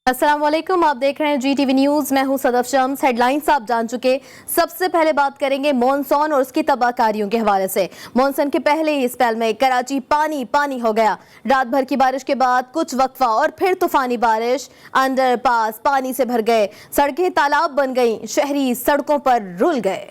अस्सलाम वालेकुम, आप देख रहे हैं GTV न्यूज। मैं हूं सदफ शम्स। हेडलाइंस आप जान चुके। सबसे पहले बात करेंगे मॉनसून और उसकी तबाहकारियों के हवाले से। मॉनसून के पहले ही स्पेल में कराची पानी पानी हो गया। रात भर की बारिश के बाद कुछ वक्फा और फिर तूफानी बारिश। अंडरपास पानी से भर गए, सड़कें तालाब बन गईं, शहरी सड़कों पर रुल गए।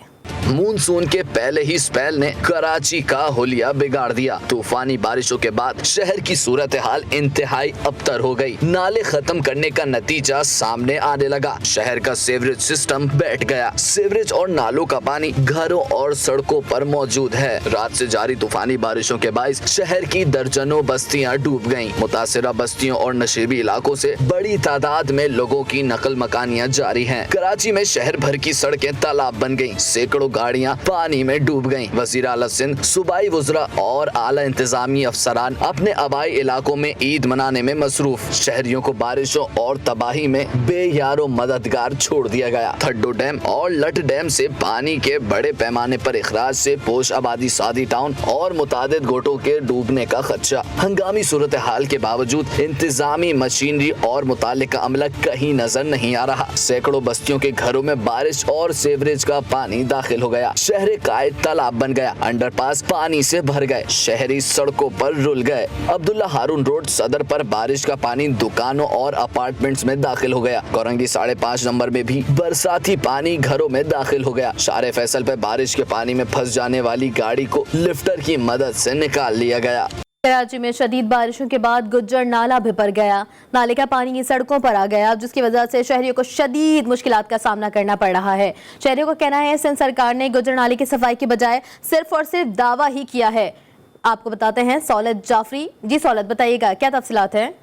मानसून के पहले ही स्पेल ने कराची का होलिया बिगाड़ दिया। तूफानी बारिशों के बाद शहर की सूरत हाल इंतहाई अबतर हो गई। नाले खत्म करने का नतीजा सामने आने लगा। शहर का सीवरेज सिस्टम बैठ गया। सीवरेज और नालों का पानी घरों और सड़कों पर मौजूद है। रात से जारी तूफानी बारिशों के बाइस शहर की दर्जनों बस्तियां डूब गयी। मुतासिरा बस्तियों और नशीबी इलाकों से बड़ी तादाद में लोगों की नकल मकानियां जारी है। कराची में शहर भर की सड़कें तालाब बन गयी। सैकड़ों गाड़ियां पानी में डूब गईं। वज़ीर आला सिंध, सूबाई वुज़रा और आला इंतजामी अफसरान अपने आबाई इलाकों में ईद मनाने में मसरूफ। शहरियों को बारिशों और तबाही में बेयारो मददगार छोड़ दिया गया। थड्डो डैम और लट डैम से पानी के बड़े पैमाने पर इखराज से पोश आबादी सादी टाउन और मुतादिद गोटों के डूबने का खदशा। हंगामी सूरत हाल के बावजूद इंतजामी मशीनरी और मुतालिका अमला कहीं नजर नहीं आ रहा। सैकड़ों बस्तियों के घरों में बारिश और सीवरेज का पानी दाखिल हो गया। शहर कायद तालाब बन गया। अंडरपास पानी से भर गए। शहरी सड़कों पर रुल गए। अब्दुल्ला हारून रोड सदर पर बारिश का पानी दुकानों और अपार्टमेंट्स में दाखिल हो गया। कोरंगी 5.5 नंबर में भी बरसाती पानी घरों में दाखिल हो गया। शारे फैसल पे बारिश के पानी में फंस जाने वाली गाड़ी को लिफ्टर की मदद से निकाल लिया गया। कराची में शदीद बारिशों के बाद गुज्जर नाला भी भर गया। नाले का पानी सड़कों पर आ गया, जिसकी वजह से शहरियों को शदीद मुश्किलात का सामना करना पड़ रहा है। शहरियों का कहना है सिंध सरकार ने गुज्जर नाले की सफाई के बजाय सिर्फ और सिर्फ दावा ही किया है। आपको बताते हैं सौलत जाफरी। जी सौलत, बताइएगा क्या तफसीलात हैं?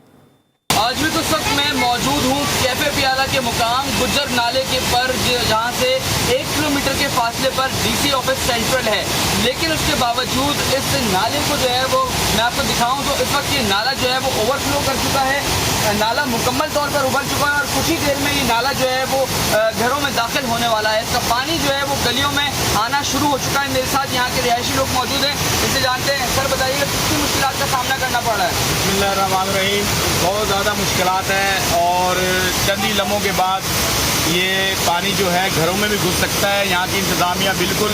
आज भी कुछ वक्त मैं मौजूद हूँ कैफे पियाला के मुकाम गुज्जर नाले के पर, जहाँ से 1 किलोमीटर के फासले पर DC ऑफिस सेंट्रल है। लेकिन उसके बावजूद इस नाले को जो है वो मैं आपको दिखाऊं तो इस वक्त ये नाला जो है वो ओवरफ्लो कर चुका है। नाला मुकम्मल तौर पर उभर चुका है और कुछ ही देर में ये नाला जो है वो घरों में दाखिल होने वाला है। इसका पानी जो है वो गलियों में आना शुरू हो चुका है। मेरे साथ यहाँ के रिहायशी लोग मौजूद हैं, इनसे जानते हैं। सर बताइएगा कितनी मुश्किलात का सामना करना पड़ रहा है? बिस्मिल्लाहिर्रहमानिर्रहीम। बहुत ज़्यादा मुश्किलात हैं और चंद ही लम्हों के बाद ये पानी जो है घरों में भी घुस सकता है। यहाँ की इंतज़ामिया बिल्कुल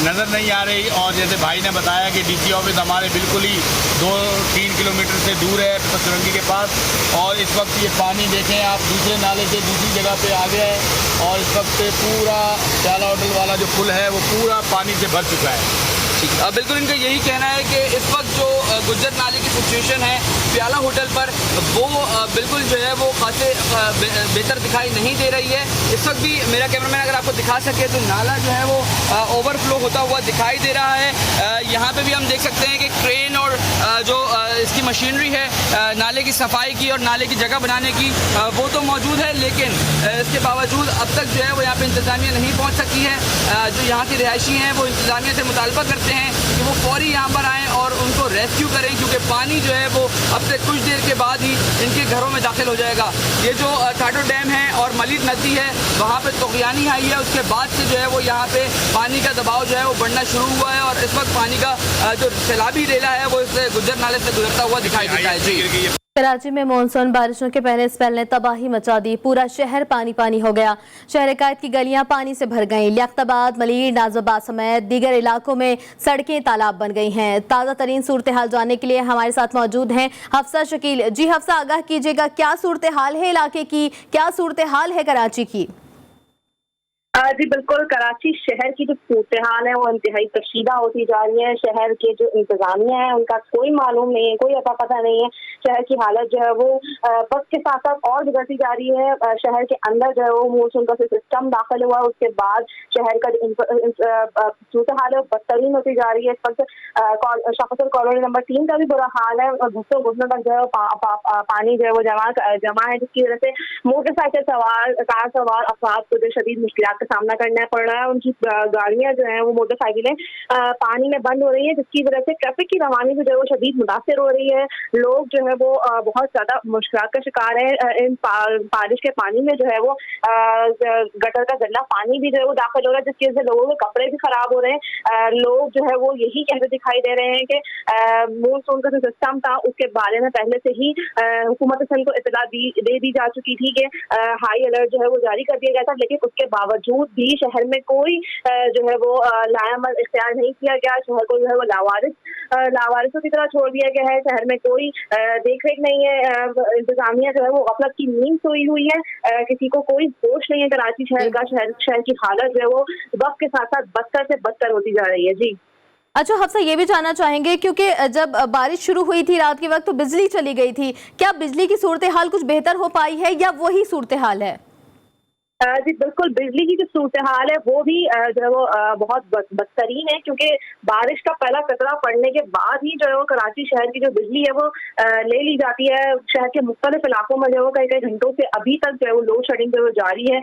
नज़र नहीं आ रही और जैसे भाई ने बताया कि DC ऑफिस हमारे बिल्कुल ही 2-3 किलोमीटर से दूर है पचरंगी के पास। और इस वक्त ये पानी देखें आप, दूसरे नाले से दूसरी जगह पे आ गया है और इस वक्त पूरा प्याला होटल वाला जो पुल है वो पूरा पानी से भर चुका है। बिल्कुल इनका यही कहना है कि इस वक्त जो गुज्जर नाले की सिचुएशन है प्याला होटल पर वो बिल्कुल जो है वो खासे बेहतर दिखाई नहीं दे रही है। इस वक्त भी मेरा कैमरामैन अगर आपको दिखा सके तो नाला जो है वो ओवरफ्लो होता हुआ दिखाई दे रहा है। यहाँ पे भी हम देख सकते हैं कि क्रेन और जो इसकी मशीनरी है नाले की सफाई की और नाले की जगह बनाने की वो तो मौजूद है, लेकिन इसके बावजूद अब तक जो है वो यहाँ पे इंतजामिया नहीं पहुँच सकी है। जो यहाँ की रिहायशी हैं वो इंतजामिया से मुतालबा करते हैं कि वो फौरी यहाँ पर आएँ और उनको रेस्क्यू करें, क्योंकि पानी जो है वो अब से कुछ देर के बाद ही इनके घरों में दाखिल हो जाएगा। ये जो टाडो डैम है और मलिक नदी है वहाँ पे तोगयानी आई है, उसके बाद से जो है वो यहाँ पे पानी का दबाव जो है वो बढ़ना शुरू हुआ है और इस वक्त पानी का जो सैलाबी रेला है वो इस गुज्जर नाले से गुजरता हुआ दिखाई देता है। जी, कराची में मानसून बारिशों के पहले स्पेल ने तबाही मचा दी। पूरा शहर पानी पानी हो गया। शहर कायद की गलियां पानी से भर गईं। लियाकताबाद, मलीर, नाज़िबाद समेत दीगर इलाकों में सड़कें तालाब बन गई हैं। ताज़ा तरीन सूरत हाल जानने के लिए हमारे साथ मौजूद हैं हफ्सा शकील। जी हफ्सा, आगाह कीजिएगा क्या सूरत हाल है इलाके की, क्या सूरत हाल है कराची की? जी बिल्कुल, कराची शहर की जो सूरत हाल है वो इंतहाई कशीदा होती जा रही है। शहर के जो इंतजामिया है उनका कोई मालूम नहीं है, कोई अता पता नहीं है। शहर की हालत जो है वो वक्त के साथ साथ और बिगड़ती जा रही है। शहर के अंदर जो है वो मानसून का सिस्टम दाखिल हुआ, उसके बाद शहर का सूरत हाल है वो बदतरीन होती जा रही है। इस वक्त शाफतुल कॉलोनी नंबर 3 का भी बुरा हाल है और घुटनों तक जो है पानी जो है वो जमा है, जिसकी वजह से मोटरसाइकिल सवार, कार सवार अफराद को जो शदीद मुश्किलात का सामना करना पड़ रहा है। उनकी गाड़ियां जो है वो मोटरसाइकिलें पानी में बंद हो रही है, जिसकी वजह से ट्रैफिक की रवानी जो है वो शदीद मुतासिर हो रही है। लोग जो है वो बहुत ज्यादा मुश्किल का शिकार है। इन बारिश के पानी में जो है वो गटर का गंदा पानी भी जो है वो दाखिल हो रहा है, जिसकी वजह से लोगों के कपड़े भी खराब हो रहे हैं। लोग जो है वो यही कहते दिखाई दे रहे हैं कि मानसून का जो सिस्टम था उसके बारे में पहले से ही हुकूमत सिंध को इत्तला दे दी जा चुकी थी कि हाई अलर्ट जो है वो जारी कर दिया गया था, लेकिन उसके बावजूद भी शहर में कोई जो है वो लायामल इख्तियार नहीं किया गया। शहर को जो है वो लावारिसों की तरह छोड़ दिया गया है। शहर में कोई देख रेख नहीं है। इंतजामिया जो है वो गफलत की नींद सोई हुई है। किसी को कोई होश नहीं है कराची शहर का। शहर की हालत जो है वो वक्त के साथ साथ बदतर से बदतर होती जा रही है। जी अच्छा हफ्सा, ये भी जानना चाहेंगे क्योंकि जब बारिश शुरू हुई थी रात के वक्त तो बिजली चली गई थी, क्या बिजली की सूरत हाल कुछ बेहतर हो पाई है या वही सूरत हाल है? जी बिल्कुल, बिजली की जो सूरत हाल है वो भी जो है वो बहुत बदतरीन है, क्योंकि बारिश का पहला कतरा पड़ने के बाद ही जो है वो कराची शहर की जो बिजली है वो ले ली जाती है। शहर के मुख्तलिफ इलाकों में जो है वो कई घंटों से अभी तक जो है वो लोड शेडिंग जो है जारी है।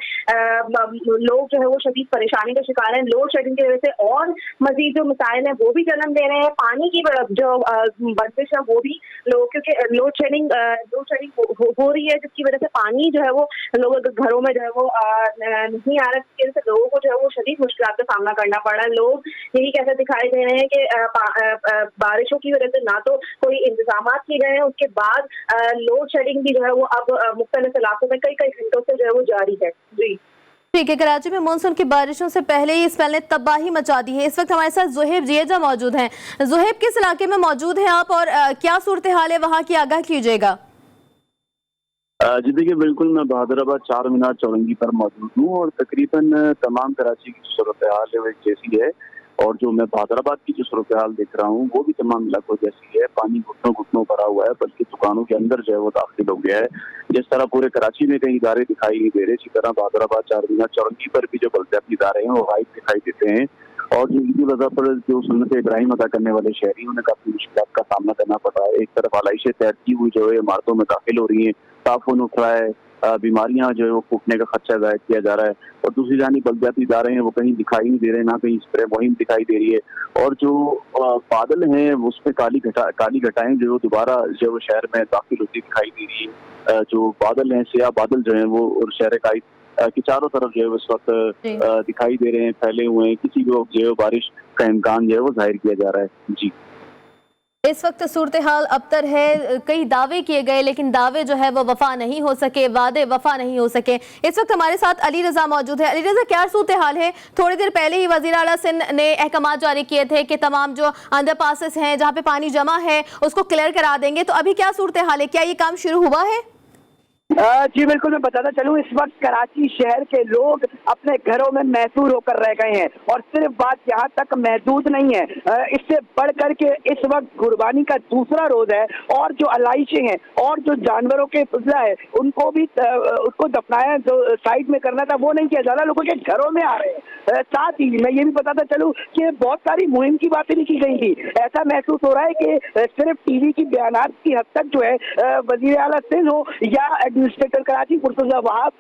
लोग जो है वो शदीद परेशानी का शिकार हैं। लोड शेडिंग की वजह से और मजीद जो मसाइल हैं वो भी जन्म दे रहे हैं। पानी की जो बंदिश है वो भी क्योंकि लोड शेडिंग हो रही है, जिसकी वजह से पानी जो है वो लोगों के घरों में जो है वो नहीं आ रहा, जिसकी वजह से लोगों को जो है वो शदीद मुश्किलात का सामना करना पड़ रहा है। लोग यही कैसे दिखाई दे रहे हैं कि बारिशों की वजह से ना तो कोई इंतजाम किए गए हैं, उसके बाद लोड शेडिंग भी जो है वो अब मुख्तलिफ इलाकों में कई घंटों से जो है वो जारी है। जी ठीक है, कराची में मानसून की बारिशों से पहले ही इस स्पेल ने तबाही मचा दी है। इस वक्त हमारे साथ ज़ुहैब जिएजा मौजूद हैं। ज़ुहैब, किस इलाके में मौजूद हैं आप और क्या सूरत हाल है वहाँ की, आगाह कीजिएगा। जी देखिए, बिल्कुल मैं बहादुराबाद 4 मीनार चौरंगी पर मौजूद हूँ और तकरीबन तमाम कराची की सूरत हाल है वो एक जैसी है, और जो मैं बहादुराबाद की जो सूरत हाल देख रहा हूँ वो भी तमाम इलाकों जैसी है। पानी घुटनों भरा हुआ है, बल्कि दुकानों के अंदर जो है वो दाखिल हो गया है। जिस तरह पूरे कराची में कई इदारे दिखाई नहीं दे रहे, इसी तरह बहादुराबाद 4 मीनार चौरंगी पर भी जो बलदियाती इदारे हैं वो गायब दिखाई देते हैं। और जो ईद उल अज़हा पर जो सुन्नत इब्राहिम अदा करने वाले शहरी उन्हें काफी मुश्किल का सामना करना पड़ रहा है। एक तरफ आलाइशें तैरती हुई जो है इमारतों में दाखिल हो रही है, ताफून उठ रहा है, बीमारियां जो है वो फूटने का खदशा जाहिर किया जा रहा है, और दूसरी जानिब बलदियाती इदारे हैं वो कहीं दिखाई नहीं दे रहे, ना कहीं स्प्रे मुहिम दिखाई दे रही है। और जो बादल हैं उस पर काली घटाएं जो दोबारा जो है वो शहर में दाखिल होती दिखाई दे रही है। जो बादल हैं, सियाह बादल जो है वो और शहर की चारों तरफ जो है इस वक्त दिखाई दे रहे हैं, फैले हुए हैं। किसी को जो है बारिश का इम्कान जो है वो जाहिर किया जा रहा है। जी इस वक्त सूरत हाल अबतर है। कई दावे किए गए लेकिन दावे जो है वो वफा नहीं हो सके, वादे वफा नहीं हो सके। इस वक्त हमारे साथ अली रजा मौजूद है। अली रजा, क्या सूरत हाल है? थोड़ी देर पहले ही वज़ीर आला सिंध ने अहकाम जारी किए थे कि तमाम जो अंडरपासेस हैं जहाँ पे पानी जमा है उसको क्लियर करा देंगे, तो अभी क्या सूरत हाल है? क्या ये काम शुरू हुआ है? जी बिल्कुल, मैं बताता चलूँ, इस वक्त कराची शहर के लोग अपने घरों में महसूर होकर रह गए हैं, और सिर्फ बात यहाँ तक महदूद नहीं है, इससे बढ़ कर के इस वक्त कुर्बानी का दूसरा रोज है, और जो अलाइशें हैं और जो जानवरों के फजला है उनको भी उसको दफनाया जो साइड में करना था वो नहीं किया जा रहा, लोगों के घरों में आ रहे हैं। साथ ही मैं ये भी बताता चलूँ कि बहुत सारी मुहिम की बातें भी की गई थी। ऐसा महसूस हो रहा है कि सिर्फ टीवी की बयानात की हद तक जो है वज़ीर आला सिंध हो या एडमिनिस्ट्रेटर कराची मुर्तज़ा वहाब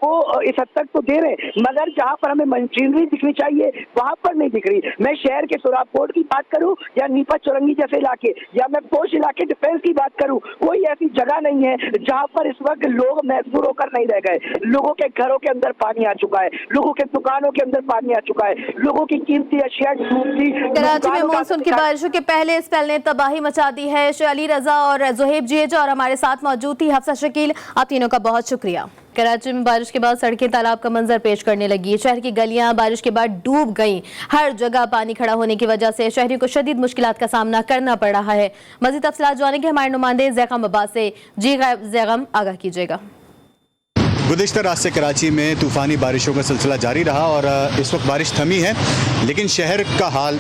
को इस हद तक तो दे रहे हैं, मगर जहाँ पर हमें मशीनरी दिखनी चाहिए वहाँ पर नहीं दिख रही। मैं शहर के सुराब कोट की बात करूँ या नीपा चौरंगी जैसे इलाके, या मैं पोश इलाके डिफेंस की बात करूँ, कोई ऐसी जगह नहीं है जहाँ पर इस वक्त लोग महसूर होकर नहीं रह गए। लोगों के घरों के अंदर पानी आ चुका है, लोगों के दुकानों के अंदर पानी आ चुका है, लोगों की कीमती अशिया कराची में मानसून की बारिशों के पहले इस स्पेल ने तबाही मचा दी है। अली रजा और ज़ुहैब जिएजा और हमारे साथ मौजूद थी हफ्सा शकील, आप तीनों का बहुत शुक्रिया। कराची में बारिश के बाद सड़कें तालाब का मंजर पेश करने लगी। शहर की गलियां बारिश के बाद डूब गईं। हर जगह पानी खड़ा होने की वजह से शहरियों को शदीद मुश्किलात का सामना करना पड़ रहा है। मज़ीद तफसीलात जानेंगे हमारे नुमाइंदे ज़ैगम अब्बास से। जी ज़ैगम, आगाह कीजिएगा। गुज़िश्ता रात से कराची में तूफ़ानी बारिशों का सिलसिला जारी रहा और इस वक्त बारिश थमी है, लेकिन शहर का हाल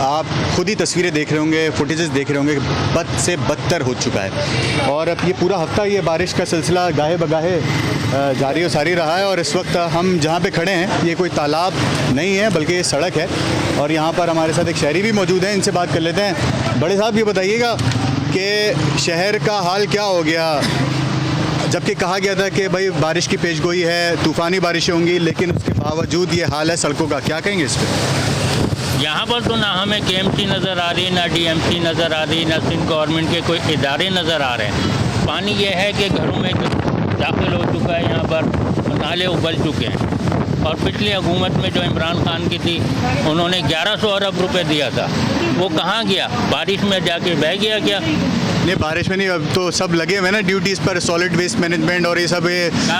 आप खुद ही तस्वीरें देख रहे होंगे, फुटेजेस देख रहे होंगे, बद से बदतर हो चुका है। और अब ये पूरा हफ्ता ये बारिश का सिलसिला गाहे बगाहे जारी और सारी रहा है। और इस वक्त हम जहाँ पे खड़े हैं ये कोई तालाब नहीं है बल्कि ये सड़क है, और यहाँ पर हमारे साथ एक शहरी भी मौजूद हैं, इनसे बात कर लेते हैं। बड़े साहब, ये बताइएगा कि शहर का हाल क्या हो गया? जबकि कहा गया था कि भाई बारिश की पेशगोई है, तूफ़ानी बारिशें होंगी, लेकिन उसके बावजूद ये हाल है सड़कों का। क्या कहेंगे इस पर? यहाँ पर तो ना हमें KMC नज़र आ रही, ना DMC नज़र आ रही, ना सिंध गवर्नमेंट के कोई इदारे नज़र आ रहे हैं। पानी ये है कि घरों में दाखिल हो चुका है, यहाँ पर नाले उबल चुके हैं। और पिछली हुकूमत में जो इमरान खान की थी, उन्होंने 1100 अरब रुपए दिया था, वो कहाँ गया? बारिश में जाके बह गया क्या? नहीं, बारिश में नहीं, अब तो सब लगे हुए हैं ना ड्यूटीज़ पर, सॉलिड वेस्ट मैनेजमेंट और ये सब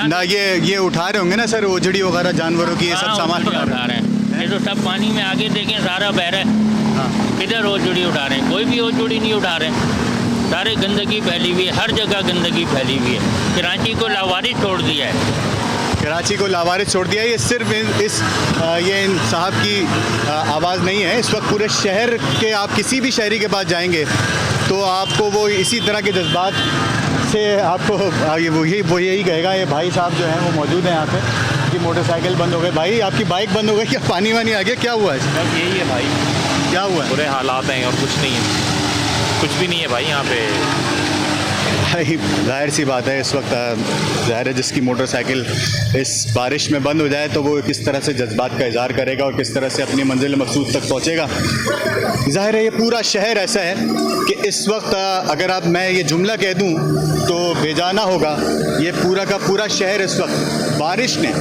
ना ये उठा रहे होंगे ना सर, ओझड़ी वगैरह जानवरों की, ये सब सामान उठा रहे हैं। ये तो सब पानी में आगे देखें, सारा बह रहा है। किधर ओझड़ी उठा रहे हैं? कोई भी ओझड़ी नहीं उठा रहे हैं। सारे गंदगी फैली हुई है, हर जगह गंदगी फैली हुई है। कराची को लावारिस छोड़ दिया है। कराची को लावारिस छोड़ दिया। ये सिर्फ ये इन साहब की आवाज़ नहीं है, इस वक्त पूरे शहर के, आप किसी भी शहरी के पास जाएंगे तो आपको वो इसी तरह के जज्बात से आपको वो यही कहेगा। ये भाई साहब जो हैं वो मौजूद हैं यहाँ पे, कि मोटरसाइकिल बंद हो गई। भाई आपकी बाइक बंद हो गई क्या? पानी वानी आ गया? क्या हुआ है? बस यही है भाई, क्या हुआ है? बुरे हालात हैं और कुछ नहीं है, कुछ भी नहीं है भाई यहाँ पे। भाई जाहिर सी बात है, इस वक्त ज़ाहिर है जिसकी मोटरसाइकिल इस बारिश में बंद हो जाए तो वो किस तरह से जज्बात का इज़हार करेगा और किस तरह से अपनी मंजिल मकसूद तक पहुँचेगा। ज़ाहिर है ये पूरा शहर ऐसा है कि इस वक्त अगर मैं ये जुमला कह दूँ तो बेजाना होगा। ये पूरा का पूरा शहर इस वक्त बारिश ने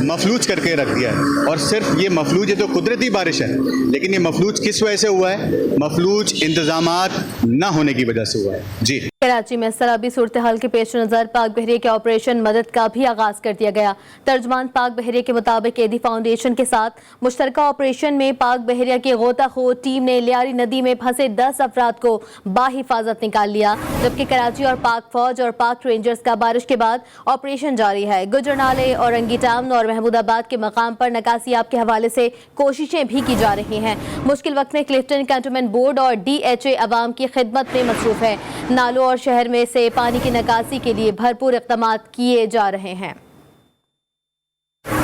मफलूज करके रख दिया है। और सिर्फ ये मफलूज, ये तो कुदरती बारिश है, लेकिन ये मफलूज किस वजह से हुआ है? मफलूज इंतजामात ना होने की वजह से हुआ है। जी, कराची में सैलाबी सूरत हाल के पेश नज़र पाक बहरिया के ऑपरेशन मदद का भी आगाज कर दिया गया। तर्जमान पाक बहरिया के मुताबिक एदी फाउंडेशन के साथ मुश्तरका ऑपरेशन में पाक बहरिया की गोताखोर टीम ने लियारी नदी में फंसे 10 अफराद को बाहिफाजत निकाल लिया, जबकि कराची और पाक फौज और पाक रेंजर्स का बारिश के बाद ऑपरेशन जारी है। गुजरनाले, औरंगी टाउन और महमूदाबाद के मकाम पर नकासियाब के हवाले से कोशिशें भी की जा रही हैं। मुश्किल वक्त में क्लिफ्टन कैंटोनमेंट बोर्ड और DHA अवाम की खिदमत में मसरूफ है। नालों और शहर में से पानी की निकासी के लिए भरपूर इक़दाम किए जा रहे हैं।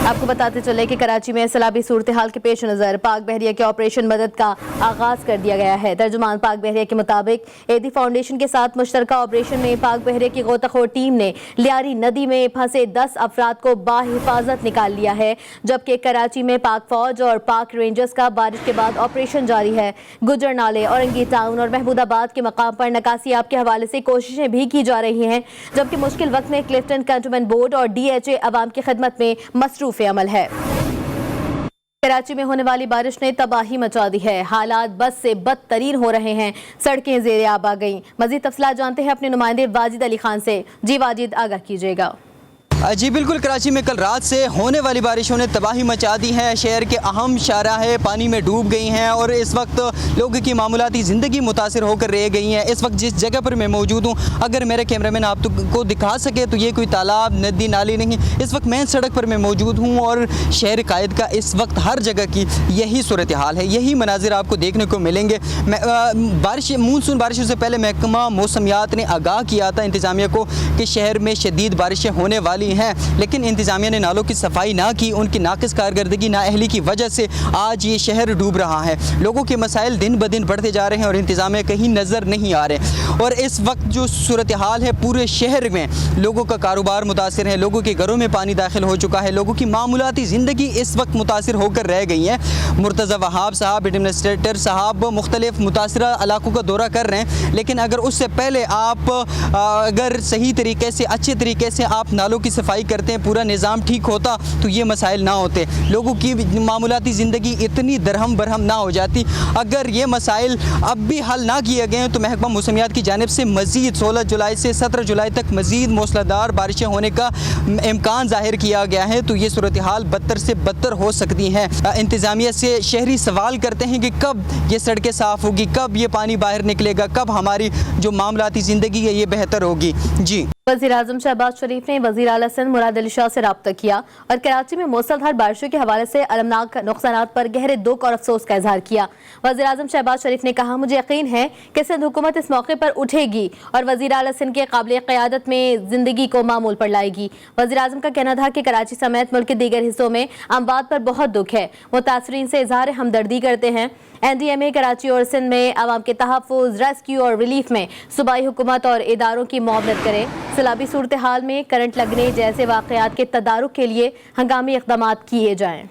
आपको बताते चले कि कराची में सैलाबी सूरत हाल के पेश नज़र पाक बहरिया के ऑपरेशन मदद का आगाज कर दिया गया है। तर्जुमान पाक बहरिया के मुताबिक एदी फाउंडेशन के साथ मुश्तरका ऑपरेशन में पाक बहरिया की गोताखोर टीम ने लियारी नदी में फंसे 10 अफराद को बाहिफाजत निकाल लिया है, जबकि कराची में पाक फौज और पाक रेंजर्स का बारिश के बाद ऑपरेशन जारी है। गुजरनाले, औरंगी टाउन और महमूदाबाद के मकाम पर नकासियाब के हवाले से कोशिशें भी की जा रही हैं, जबकि मुश्किल वक्त में क्लिफ्टन कैंटोनमेंट बोर्ड और DHA अवाम की खिदमत में मसरूफ अमल है। कराची में होने वाली बारिश ने तबाही मचा दी है। हालात बद से बदतरीन हो रहे हैं, सड़कें ज़ेरे आब आ गईं। मज़ीद तफसीलात जानते हैं अपने नुमाइंदे वाजिद अली खान से। जी वाजिद, आगाह कीजिएगा। जी बिल्कुल, कराची में कल रात से होने वाली बारिशों ने तबाही मचा दी है। शहर के अहम शाहराहें पानी में डूब गई हैं और इस वक्त लोगों की मामूलाती ज़िंदगी मुतासिर होकर रह गई हैं। इस वक्त जिस जगह पर मैं मौजूद हूँ, अगर मेरे कैमरामैन आपको दिखा सके तो ये कोई तालाब, नदी, नाली नहीं। इस वक्त मेन सड़क पर मैं मौजूद हूँ और शहर कायद का इस वक्त हर जगह की यही सूरत हाल है, यही मनाजिर आपको देखने को मिलेंगे। मानसून बारिशों से पहले महकमा मौसमियात ने आगाह किया था इंतज़ामिया को कि शहर में शदीद बारिशें होने वाली हैं, लेकिन इंतजामिया ने नालों की सफाई ना की। उनकी नाकिस कारकर्दगी, नाअहली की वजह से आज ये शहर डूब रहा है। लोगों के मसाइल दिन ब दिन बढ़ते जा रहे हैं और इंतजामिया कहीं नज़र नहीं आ रहे। और इस वक्त जो सूरत हाल है पूरे शहर में, लोगों का कारोबार मुतासिर है, लोगों के घरों में पानी दाखिल हो चुका है, लोगों की मामूलाती ज़िंदगी इस वक्त मुतासिर होकर रह गई है। मुर्तज़ा वहाब साहब, एडमिनिस्ट्रेटर साहब, मुख्तलिफ मुतासरा इलाकों का दौरा कर रहे हैं, लेकिन अगर उससे पहले आप अगर सही तरीके से, अच्छे तरीके से आप नालों की सफाई करते हैं, पूरा निज़ाम ठीक होता तो ये मसाइल ना होते, लोगों की मामूलाती ज़िंदगी इतनी दरहम बरहम ना हो जाती। अगर ये मसाइल अब भी हल ना किए गए तो महकमा मौसमियात की जानिब से मज़ीद 16 जुलाई से 17 जुलाई तक मज़ीद मूसलाधार बारिशें होने का इम्कान ज़ाहिर किया गया है। तो ये सूरत हाल बदतर से बदतर हो सकती हैं। इंतज़ामिया से शहरी सवाल करते हैं कि कब ये सड़कें साफ़ होगी, कब ये पानी बाहर निकलेगा, कब हमारी जो मामलाती ज़िंदगी है ये बेहतर होगी। जी, वज़ीर आज़म शहबाज शरीफ ने वज़ीर आला सिंध मुराद अली शाह से रब्ता किया और कराची में मूसलाधार बारिशों के हवाले से अलमनाक नुकसानात पर गहरे दुख और अफसोस का इजहार किया। वज़ीर आज़म शहबाज शरीफ ने कहा, मुझे यकीन है कि सिंध हुकूमत इस मौके पर उठेगी और वज़ीर आला सिंध के काबिल क़यादत में ज़िंदगी को मामूल पर लाएगी। वज़ीर आज़म का कहना था कि कराची समेत मुल्क के दीगर हिस्सों में अमवात पर बहुत दुख है, मुतासरीन से इजहार हमदर्दी करते हैं। NDMA कराची और सिंध में आवाम के तहफ़्फ़ुज़, रेस्क्यू और रिलीफ में सूबाई हुकूमत और इदारों की मुआवनत करें। सैलाबी सूरत हाल में करंट लगने जैसे वाकयात के तदारुक के लिए हंगामी इक़दाम किए जाएं।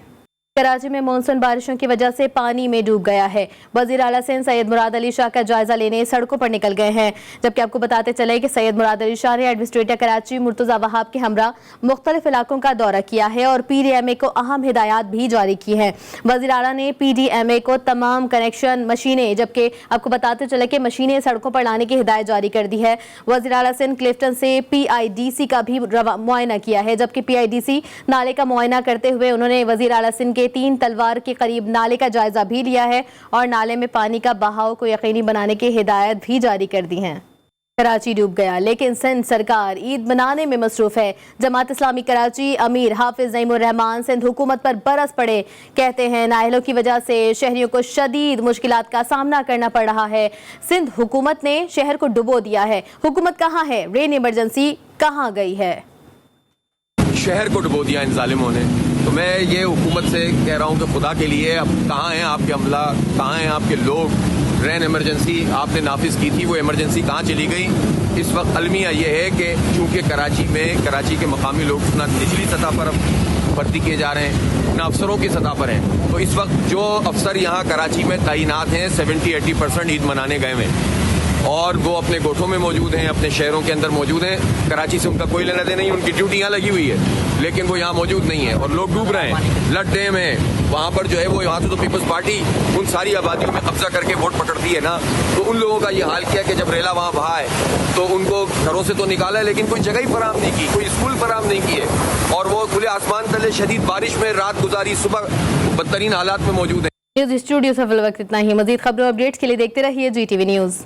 कराची में मानसून बारिशों की वजह से पानी में डूब गया है। वज़ीर आला सिंध सैयद मुराद अली शाह का जायजा लेने सड़कों पर निकल गए हैं। जबकि आपको बताते चले कि सैयद मुराद अली शाह ने एडमिनिस्ट्रेटर कराची मुर्तज़ा वहाब के हमरा मुख्तलिफ इलाकों का दौरा किया है और PDMA को अहम हिदायत भी जारी की हैं। वज़ीर आला ने PDMA को तमाम कनेक्शन मशीनें, जबकि आपको बताते चले कि मशीनें सड़कों पर लाने की हिदायत जारी कर दी है। वज़ीर आला सिंध क्लिफ्टन से PIDC का भी मुआयना किया है, जबकि PIDC नाले का मुआयना करते हुए उन्होंने वज़ीर आला सिंध के 3 तलवार के करीब नाले का जायजा भी लिया है और नाले में पानी का बहाव को यकीनी बनाने की हिदायत भी जारी कर दी हैं। कराची डूब गया, लेकिन सिंध सरकार ईद मनाने में मसरूफ है। जमात इस्लामी कराची अमीर हाफिज नईमुर रहमान सिंध हुकूमत पर बरस पड़े। कहते हैं नाअहलों की वजह से शहरियों को शदीद मुश्किलात का सामना करना पड़ रहा है। सिंध हुकूमत ने शहर को डुबो दिया है। हुकूमत कहाँ है? रेन इमरजेंसी कहाँ गई है? शहर को डुबो दिया इन जालिमों ने। तो मैं ये हुकूमत से कह रहा हूँ कि खुदा के लिए अब कहाँ हैं आपके अमला, कहाँ हैं आपके लोग? रेन इमरजेंसी आपने नाफिज की थी, वो इमरजेंसी कहाँ चली गई? इस वक्त अलमिया ये है कि चूँकि कराची के मकामी लोग ना निचली सतह पर भर्ती किए जा रहे हैं, ना अफसरों की सतह पर हैं, तो इस वक्त जो अफसर यहाँ कराची में तैनात हैं 70-80% ईद मनाने गए हैं और वो अपने गोठों में मौजूद हैं, अपने शहरों के अंदर मौजूद हैं। कराची से उनका कोई लेना देना नहीं, उनकी ड्यूटी यहाँ लगी हुई है, लेकिन वो यहाँ मौजूद नहीं है और लोग डूब रहे हैं। लट डैम है वहाँ पर जो है वो यहाँ से तो पीपल्स पार्टी उन सारी आबादियों में कब्जा करके वोट पकड़ती है ना, तो उन लोगों का ये हाल किया कि जब रेला वहाँ बहा है तो उनको घरों से तो निकाला है, लेकिन कोई जगह ही फराहम नहीं की, कोई स्कूल फराहम नहीं किए और वो खुले आसमान तले शदीद बारिश में रात गुजारी, सुबह बदतरीन हालात में मौजूद है। न्यूज़ स्टूडियो से फिल वक्त इतना ही। मजीद खबरों अपडेट्स के लिए देखते रहिए GTV न्यूज़।